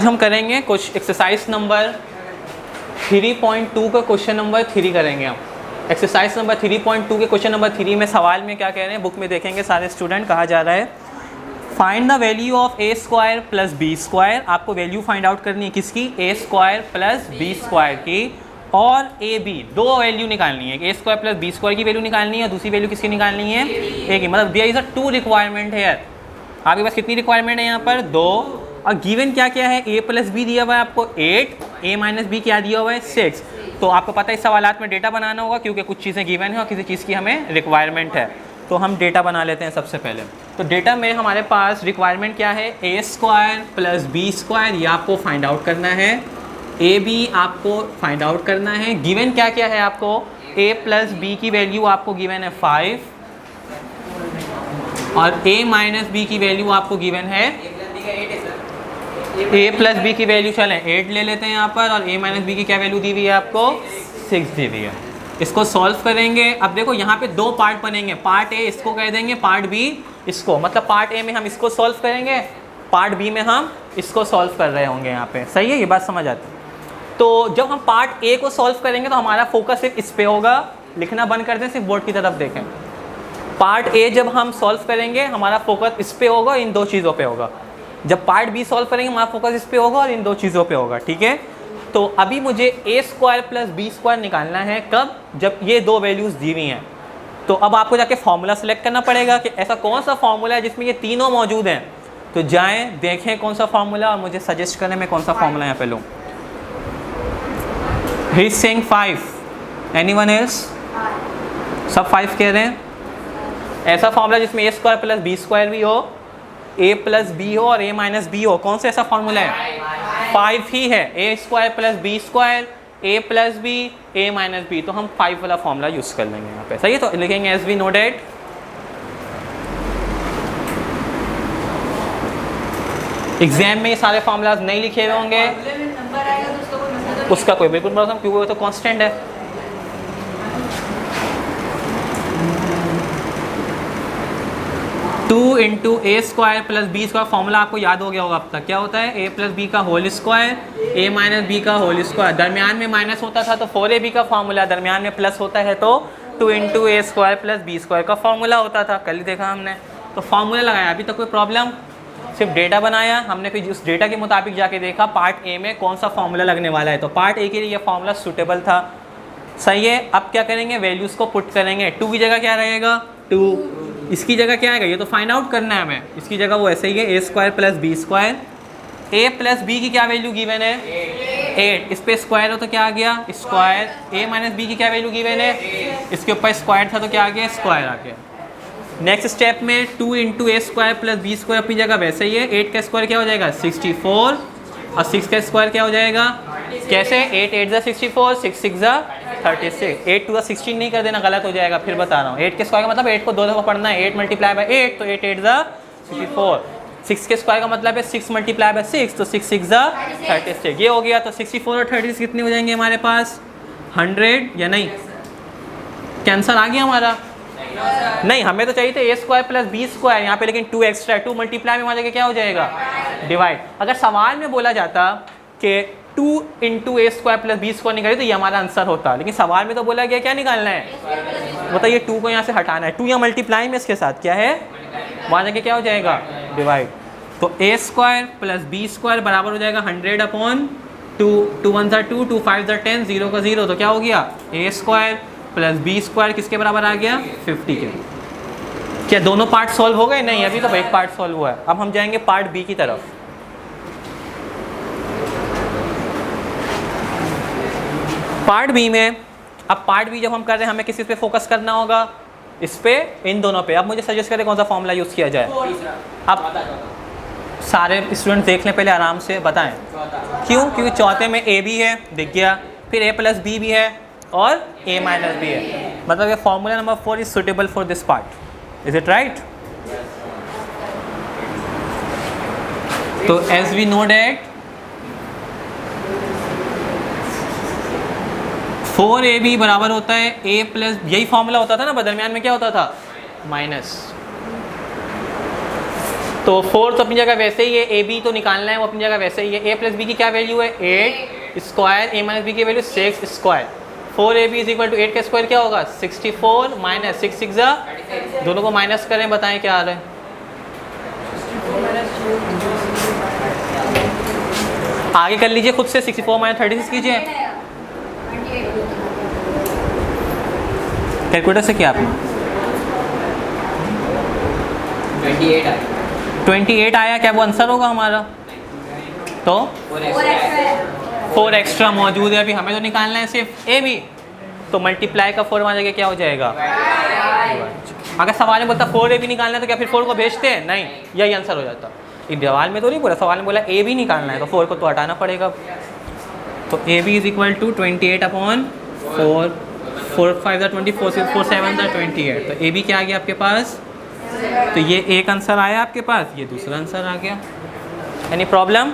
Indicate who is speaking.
Speaker 1: हम करेंगे कुछ एक्सरसाइज नंबर 3.2 का क्वेश्चन नंबर 3 करेंगे हम। एक्सरसाइज नंबर 3.2 के क्वेश्चन नंबर 3 में सवाल में क्या कह रहे हैं, बुक में देखेंगे सारे स्टूडेंट, कहा जा रहा है find the value of a square plus b square. आपको वैल्यू फाइंड आउट करनी है किसकी, a square plus b square की, और ए बी दो वैल्यू निकालनी है। A square plus b square की वैल्यू निकालनी है और दूसरी वैल्यू किसकी निकालनी है, ए की। मतलब देयर इज अ 2 रिक्वायरमेंट है। आपके पास कितनी रिक्वायरमेंट है यहाँ पर, 2। और गिवन क्या क्या है, a प्लस बी दिया हुआ है आपको 8, a माइनस बी क्या दिया हुआ है 6। तो आपको पता है इस सवालात में डेटा बनाना होगा क्योंकि कुछ चीज़ें गिवन है और किसी चीज़ की हमें रिक्वायरमेंट है। तो हम डेटा बना लेते हैं सबसे पहले। तो डेटा में हमारे पास रिक्वायरमेंट क्या है, a square plus b square, ये आपको फाइंड आउट करना है। ए बी आपको फाइंड आउट करना है। गिवन क्या क्या है आपको, a प्लस बी की वैल्यू आपको गिवन है 5 और a माइनस बी की वैल्यू आपको गिवन है, a प्लस बी की वैल्यू चलें 8 ले लेते हैं यहाँ पर, और a माइनस बी की क्या वैल्यू दी हुई है आपको 6 दी हुई है। इसको सॉल्व करेंगे। अब देखो यहाँ पे 2 पार्ट बनेंगे, पार्ट ए इसको कह देंगे, पार्ट बी इसको। मतलब पार्ट ए में हम इसको सॉल्व करेंगे, पार्ट बी में हम इसको सॉल्व कर रहे होंगे यहाँ पे। सही है, ये बात समझ आती है। तो जब हम पार्ट ए को सॉल्व करेंगे तो हमारा फोकस सिर्फ इस पे होगा। लिखना बंद कर दें, सिर्फ बोर्ड की तरफ देखें। पार्ट ए जब हम सॉल्व करेंगे हमारा फोकस इस पे होगा, इन 2 चीज़ों पे होगा। जब पार्ट बी सॉल्व करेंगे हमारा फोकस इस पे होगा और इन 2 चीज़ों पे होगा। ठीक है, तो अभी मुझे ए स्क्वायर प्लस बी स्क्वायर निकालना है। कब, जब ये 2 वैल्यूज़ दी हुई हैं। तो अब आपको जाके फॉर्मूला सेलेक्ट करना पड़ेगा कि ऐसा कौन सा फॉर्मूला है जिसमें ये तीनों मौजूद हैं। तो जाएं देखें कौन सा फॉर्मूला और मुझे सजेस्ट करें मैं कौन सा फॉर्मूला यहाँ पे लूँ। He is saying 5, anyone else? सब 5 कह रहे हैं। ऐसा फॉर्मूला जिसमें ए स्क्वायर प्लस बी स्क्वायर भी हो, a प्लस बी हो और a माइनस बी हो, कौन सा ऐसा फॉर्मूला है? 5 ही है। A square plus b square, a plus b, a minus b. तो हम 5 वाला फॉर्मूला यूज़ कर लेंगे यहाँ पे। सही है, तो लिखेंगे as we know that exam में ये सारे फॉर्मूलाज नहीं लिखे हुए होंगे, उसका कोई बिल्कुल प्रॉब्लम, क्योंकि वो तो कांस्टेंट है। Two into a square plus b square formula आपको याद हो गया होगा अब तक। क्या होता है, ए प्लस बी का whole square, a minus B का होल स्क्वायर। दरमियान में माइनस होता था तो 4ab का फॉर्मूला, दरमियान में प्लस होता है तो 2 into a square plus b square का फॉर्मूला होता था। कल ही देखा हमने। तो फॉर्मूला लगाया, अभी तक कोई प्रॉब्लम, सिर्फ डेटा बनाया हमने। फिर उस डेटा के मुताबिक जाके देखा पार्ट ए में कौन सा फॉर्मूला लगने वाला है। तो पार्ट ए के लिए ये फॉर्मूला सूटेबल था। सही है, अब क्या करेंगे, वैल्यूज़ को पुट करेंगे। 2 की जगह क्या रहेगा, 2। इसकी जगह क्या आएगा, ये तो फाइंड आउट करना है हमें। इसकी जगह वो ऐसे ही है, a square plus b square. A plus B की क्या वैल्यू गिवन है, 8। इस पे स्क्वायर हो तो क्या आ गया, स्क्वायर। ए माइनस बी की क्या वैल्यू गिवन है, इसके ऊपर स्क्वायर था तो क्या आ गया, स्क्वायर आ गया। नेक्स्ट स्टेप में 2 into a square plus b square अपनी जगह वैसे ही है। 8 का स्क्वायर क्या हो जाएगा, 64, और 6 का स्क्वायर क्या हो जाएगा, कैसे, 8 8 ज़ा 64, 6 6 ज़ा 36। 8 2 16 नहीं कर देना, गलत हो जाएगा। फिर बता रहा हूँ, 8 के स्क्वायर का मतलब 8 को 2 दफ़ा पढ़ना है। 8 मल्टीप्लाई बाय 8 तो 8 8 ज़ा 64। 6 के स्क्वायर का मतलब है 6 मल्टीप्लाई बाय 6 तो 6 6 ज़ा 36। ये हो गया। तो 64 और 36 कितने हो जाएंगे हमारे पास, 100 या नहीं, कैंसर आ गया हमारा। नहीं, हमें तो चाहिए थे ए स्क्वायर प्लस बी स्क्वायर यहाँ पे, लेकिन 2 एक्स्ट्रा है। 2 मल्टीप्लाई में वहाँ क्या हो जाएगा, डिवाइड। अगर सवाल में बोला जाता कि 2 into a square plus b square निकाले तो ये हमारा आंसर होता, लेकिन सवाल में तो बोला गया क्या निकालना है, बताइए 2 को यहाँ से हटाना है। 2 यहाँ मल्टीप्लाई में इसके साथ क्या है, वहाँ जाके क्या हो जाएगा, डिवाइड। तो ए स्क्वायर प्लस बी स्क्वायर बराबर हो जाएगा 100/2। 2 1 ज़ा 2, 2 5 ज़ा 10, 0 का 0, तो क्या हो गया, ए स्क्वायर प्लस बी स्क्वायर किसके बराबर आ गया, 50 के। क्या दोनों पार्ट सॉल्व हो गए, नहीं, अभी तो एक पार्ट सॉल्व हुआ है। अब हम जाएंगे पार्ट बी की तरफ। पार्ट बी में, अब पार्ट बी जब हम कर रहे हैं हमें किस चीज़ पे फोकस करना होगा, इस पे, इन दोनों पे। अब मुझे सजेस्ट करें कौन सा फॉर्मूला यूज़ किया जाए। अब सारे स्टूडेंट देख लें पहले आराम से, बताएं क्यों, क्योंकि चौथे में ए भी है, दिख गया, फिर ए प्लस बी भी है और ए माइनस बी है। मतलब ये formula number 4 is suitable for this part. Is it right? तो as we know that 4ab बराबर होता है a प्लस, यही फॉर्मूला होता था ना, दरमियान में क्या होता था, माइनस। तो 4 तो अपनी जगह वैसे ही है, ए बी तो निकालना है, वो अपनी जगह वैसे ही है। ए प्लस बी की क्या वैल्यू है 8 स्क्वायर, ए माइनस बी की value 6 square. 4ab is equal to 8 का स्क्वायर क्या होगा 64 माइनस 6 6 दोनों को माइनस करें, बताएं क्या आ रहा है। आगे कर लीजिए खुद से, 64 माइनस 36 कीजिए कैलकुलेटर से। क्या आपने 28 आया, क्या वो आंसर होगा हमारा? तो 4 एक्स्ट्रा मौजूद है, अभी हमें तो निकालना है सिर्फ ए बी, तो मल्टीप्लाई का 4 वहाँ जगह क्या हो जाएगा। अगर सवाल में बोलता 4ab निकालना है तो क्या फिर 4 को भेजते हैं? नहीं, यही आंसर हो जाता। इस सवाल में तो नहीं बोला, सवाल में बोला ए बी निकालना है तो 4 को तो हटाना पड़ेगा। तो a b is equal to 28 upon 4, 4 5 24, 4 7 28। तो ए बी क्या आ गया आपके पास? तो ये एक आंसर आया आपके पास, ये दूसरा आंसर आ गया। Any problem?